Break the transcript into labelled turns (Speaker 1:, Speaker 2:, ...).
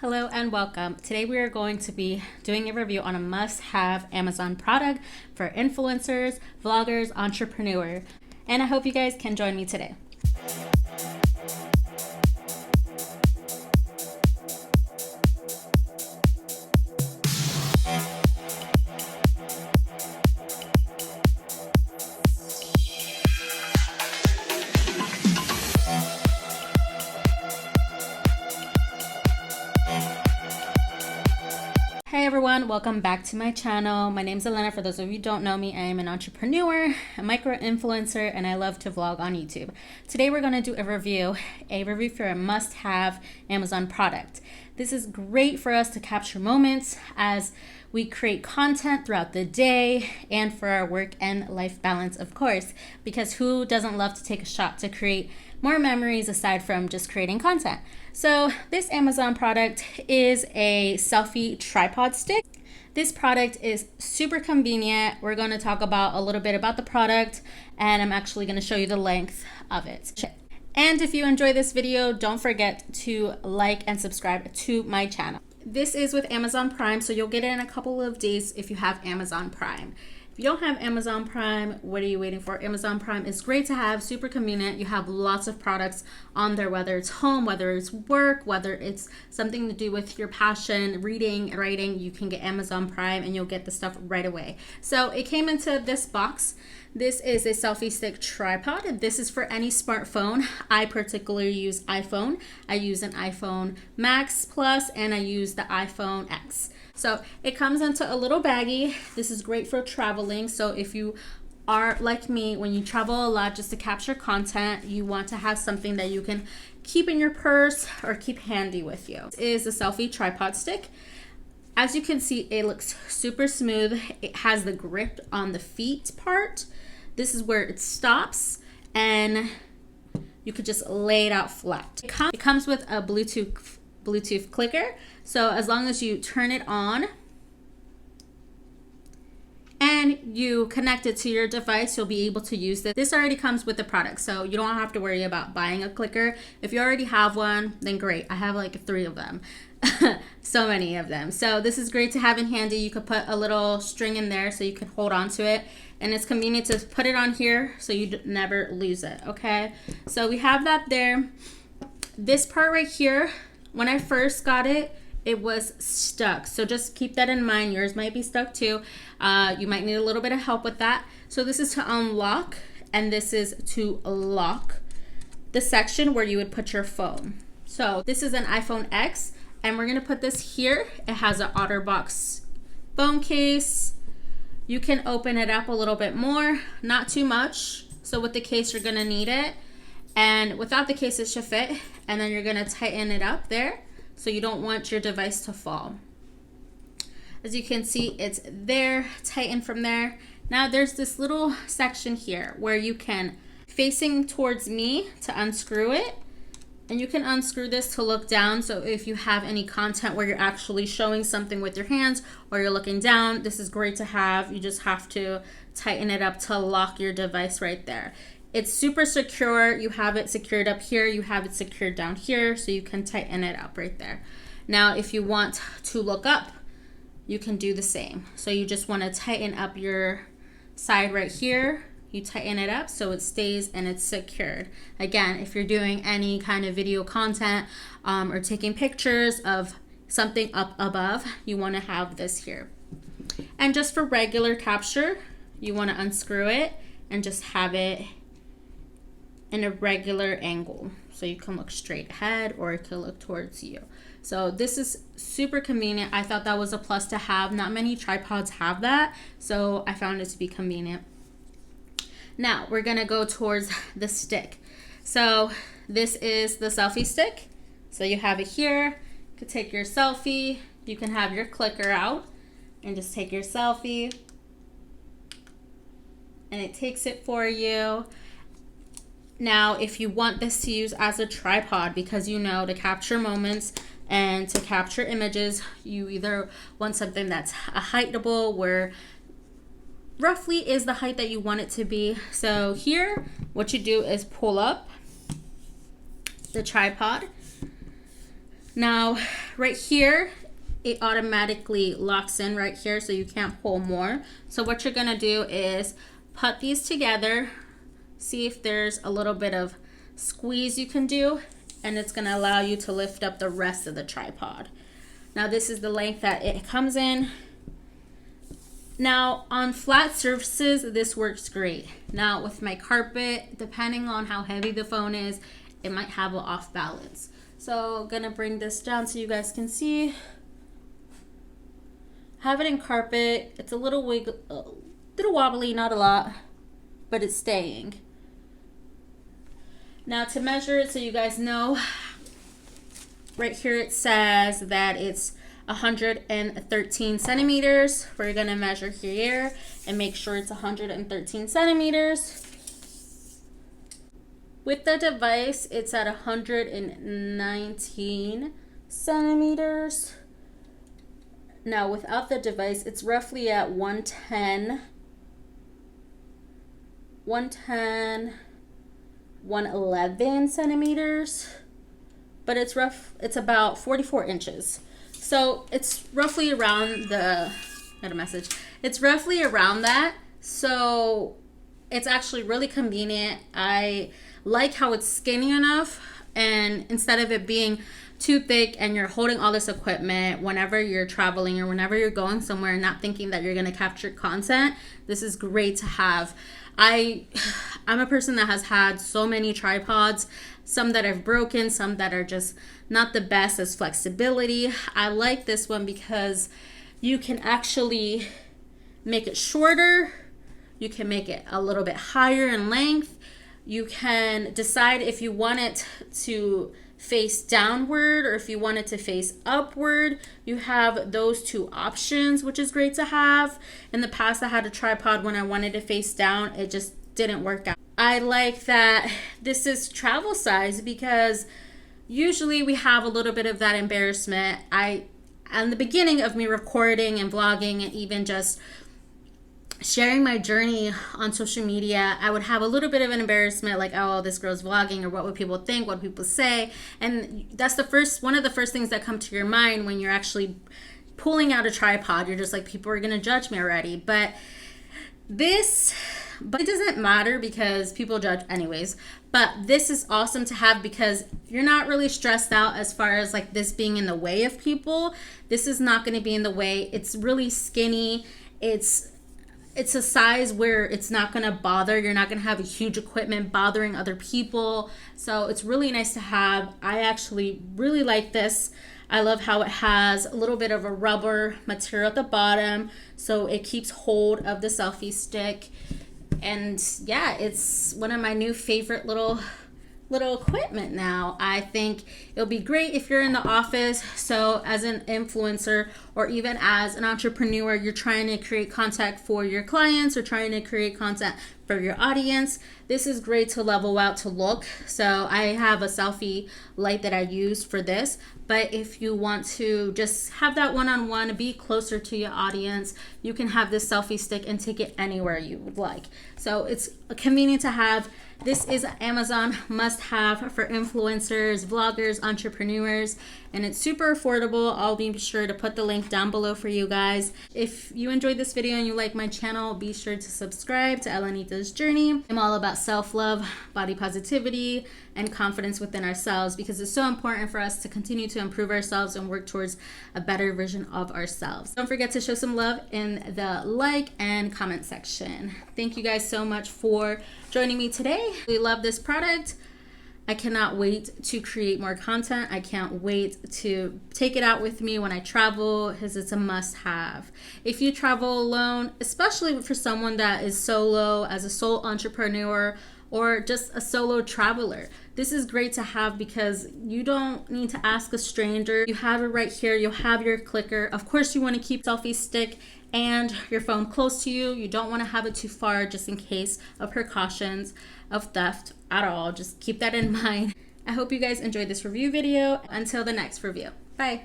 Speaker 1: Hello and welcome. Today we are going to be doing a review on a must-have Amazon product for influencers, vloggers, entrepreneurs, and I hope you guys can join me today. Hey everyone, welcome back to my channel. My name is Elena. For those of you who don't know me, I am an entrepreneur, a micro-influencer, and I love to vlog on YouTube. Today we're going to do a review for a must-have Amazon product. This is great for us to capture moments as we create content throughout the day and for our work and life balance, of course, because who doesn't love to take a shot to create more memories aside from just creating content? So this Amazon product is a selfie tripod stick. This product is super convenient. We're going to talk about a little bit about the product, and I'm actually going to show you the length of it. And if you enjoy this video, don't forget to like and subscribe to my channel. This is with Amazon Prime, so you'll get it in a couple of days if you have Amazon Prime. If you don't have Amazon Prime, what are you waiting for? Amazon Prime is great to have, super convenient. You have lots of products on there, whether it's home, whether it's work, whether it's something to do with your passion, reading, writing, you can get Amazon Prime and you'll get the stuff right away. So it came into this box. This is a selfie stick tripod. This is for any smartphone. I particularly use iPhone. I use an iPhone Max Plus and I use the iPhone X. So it comes into a little baggie. This is great for traveling. So if you are like me, when you travel a lot just to capture content, you want to have something that you can keep in your purse or keep handy with you. This is a selfie tripod stick. As you can see, it looks super smooth. It has the grip on the feet part. This is where it stops and you could just lay it out flat. It comes with a Bluetooth clicker. So as long as you turn it on and you connect it to your device, you'll be able to use this. This already comes with the product, so you don't have to worry about buying a clicker. If you already have one, then great. I have like 3 of them. So many of them. So this is great to have in handy. You could put a little string in there so you can hold on to it. And it's convenient to put it on here so you never lose it, okay? So we have that there. This part right here, when I first got it, it was stuck. So just keep that in mind. Yours might be stuck too. You might need a little bit of help with that. So this is to unlock, and this is to lock the section where you would put your phone. So this is an iPhone X, and we're gonna put this here. It has an OtterBox phone case. You can open it up a little bit more, not too much. So with the case, you're gonna need it. And without the case, it should fit. And then you're gonna tighten it up there. So you don't want your device to fall. As you can see, it's there, tighten from there. Now there's this little section here where you can, facing towards me, to unscrew it. And you can unscrew this to look down. So if you have any content where you're actually showing something with your hands or you're looking down, this is great to have. You just have to tighten it up to lock your device right there. It's super secure. You have it secured up here. You have it secured down here, so you can tighten it up right there. Now, if you want to look up, you can do the same. So you just want to tighten up your side right here. You tighten it up so it stays and it's secured. Again, if you're doing any kind of video content or taking pictures of something up above, you want to have this here. And just for regular capture, you want to unscrew it and just have it in a regular angle. So you can look straight ahead or it could look towards you. So this is super convenient. I thought that was a plus to have. Not many tripods have that, so I found it to be convenient. Now we're gonna go towards the stick. So this is the selfie stick. So you have it here. You can take your selfie. You can have your clicker out and just take your selfie. And it takes it for you. Now, if you want this to use as a tripod, because you know to capture moments and to capture images, you either want something that's a heightable where roughly is the height that you want it to be. So here, what you do is pull up the tripod. Now, right here, it automatically locks in right here, so you can't pull more. So what you're gonna do is put these together, see if there's a little bit of squeeze you can do, and it's gonna allow you to lift up the rest of the tripod. Now this is the length that it comes in. Now on flat surfaces, this works great. Now with my carpet, depending on how heavy the phone is, it might have an off balance. So I'm gonna bring this down so you guys can see. Have it in carpet. It's a little wobbly, not a lot, but it's staying. Now to measure it so you guys know, right here it says that it's 113 centimeters. We're gonna measure here and make sure it's 113 centimeters. With the device, it's at 119 centimeters. Now without the device, it's roughly at 110, 111 centimeters, but it's about 44 inches. So it's roughly around it's roughly around that. So it's actually really convenient. I like how it's skinny enough, and instead of it being too thick and you're holding all this equipment whenever you're traveling or whenever you're going somewhere and not thinking that you're going to capture content, this is great to have. I'm a person that has had so many tripods, some that have broken, some that are just not the best as flexibility. I like this one because you can actually make it shorter, you can make it a little bit higher in length, you can decide if you want it to face downward or if you want it to face upward. You have those two options, which is great to have. In the past, I had a tripod when I wanted to face down, it just didn't work out. I like that this is travel size because usually we have a little bit of that embarrassment. In the beginning of me recording and vlogging and even just sharing my journey on social media, I would have a little bit of an embarrassment, like, oh, this girl's vlogging, or what would people think, what would people say? And that's one of the first things that come to your mind when you're actually pulling out a tripod. You're just like, people are gonna judge me already. But it doesn't matter because people judge anyways. But this is awesome to have because you're not really stressed out as far as like this being in the way of people. This is not gonna be in the way. It's really skinny. It's a size where it's not going to bother. You're not going to have a huge equipment bothering other people. So it's really nice to have. I actually really like this. I love how it has a little bit of a rubber material at the bottom, so it keeps hold of the selfie stick. And yeah, it's one of my new favorite little equipment now. I think it'll be great if you're in the office. So as an influencer or even as an entrepreneur, you're trying to create content for your clients or trying to create content for your audience. This is great to level out to look. So I have a selfie light that I use for this, but if you want to just have that one-on-one, be closer to your audience, you can have this selfie stick and take it anywhere you would like. So it's convenient to have. This is an Amazon must-have for influencers, vloggers, entrepreneurs, and it's super affordable. I'll be sure to put the link down below for you guys. If you enjoyed this video and you like my channel, be sure to subscribe to Elenita's Journey. I'm all about self-love, body positivity, and confidence within ourselves because it's so important for us to continue to improve ourselves and work towards a better version of ourselves. Don't forget to show some love in the like and comment section. Thank you guys so much for joining me today. We love this product. I cannot wait to create more content. I can't wait to take it out with me when I travel because it's a must-have. If you travel alone, especially for someone that is solo, as a sole entrepreneur, or just a solo traveler, this is great to have because you don't need to ask a stranger. You have it right here. You'll have your clicker. Of course, you want to keep selfie stick and your phone close to you. You don't want to have it too far just in case of precautions of theft at all. Just keep that in mind. I hope you guys enjoyed this review video. Until the next review. Bye.